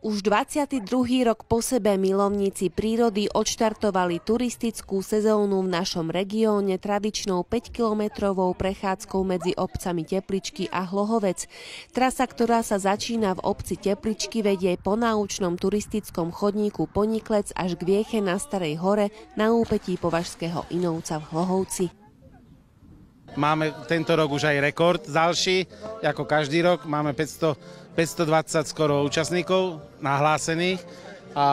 Už 22. rok po sebe milovníci prírody odštartovali turistickú sezónu v našom regióne tradičnou 5-kilometrovou prechádzkou medzi obcami Tepličky a Hlohovec. Trasa, ktorá sa začína v obci Tepličky, vedie po náučnom turistickom chodníku Poniklec až k Vieche na Starej Hore na úpetí Považského Inovca v Hlohovci. Máme tento rok už aj rekord ďalší, ako každý rok. Máme 520 skoro účastníkov nahlásených a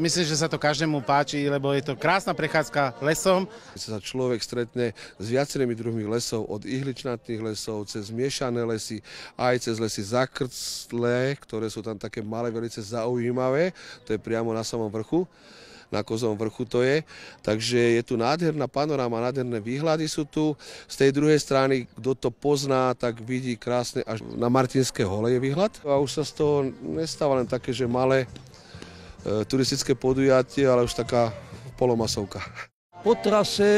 myslím, že sa to každému páči, lebo je to krásna prechádzka lesom. Keď sa človek stretne s viacerými druhmi lesov, od ihličnatých lesov, cez miešané lesy, aj cez lesy zakrclé, ktoré sú tam také malé, veľmi zaujímavé, to je priamo na samom vrchu. Na Kozovom vrchu to je. Takže je tu nádherná panoráma, nádherné výhľady sú tu. Z tej druhej strany, kto to pozná, tak vidí krásne až na Martinské hole je výhľad. A už sa z toho nestáva len také, že malé turistické podujatie, ale už taká polomasovka. Po trase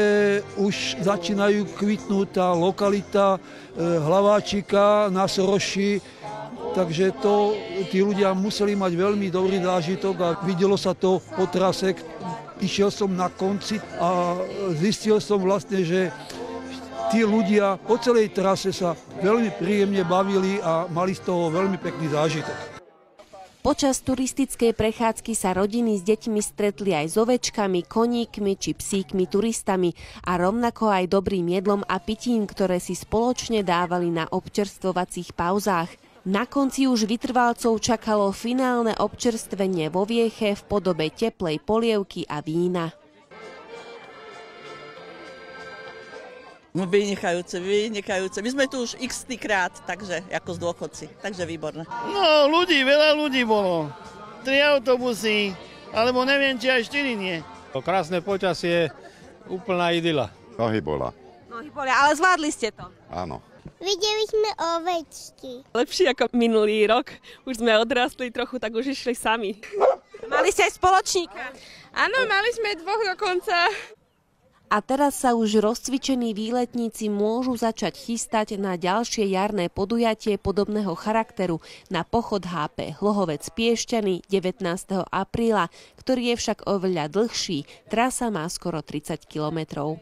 už začínajú kvitnúť tá lokalita Hlaváčika na Soroši, takže tí ľudia museli mať veľmi dobrý zážitok a videlo sa to po trase. Išiel som na konci a zistil som vlastne, že tí ľudia po celej trase sa veľmi príjemne bavili a mali z toho veľmi pekný zážitok. Počas turistickej prechádzky sa rodiny s deťmi stretli aj s ovečkami, koníkmi či psíkmi turistami a rovnako aj dobrým jedlom a pitím, ktoré si spoločne dávali na občerstvovacích pauzách. Na konci už vytrvalcov čakalo finálne občerstvenie vo Vieche v podobe teplej polievky a vína. No vynikajúce. My sme tu už x-krát, takže ako z dôchodci, takže výborné. No veľa ľudí bolo. 3 autobusy, alebo neviem, či aj 4 nie. Krásne počasie, úplná idyla. Nohy boli, ale zvládli ste to. áno. Videli sme ovečky. Lepšie ako minulý rok. Už sme odrastli trochu, tak už išli sami. Mali ste aj spoločníka? Áno, mali sme 2 dokonca. A teraz sa už rozcvičení výletníci môžu začať chystať na ďalšie jarné podujatie podobného charakteru na pochod HP Hlohovec Piešťany 19. apríla, ktorý je však oveľa dlhší. Trasa má skoro 30 kilometrov.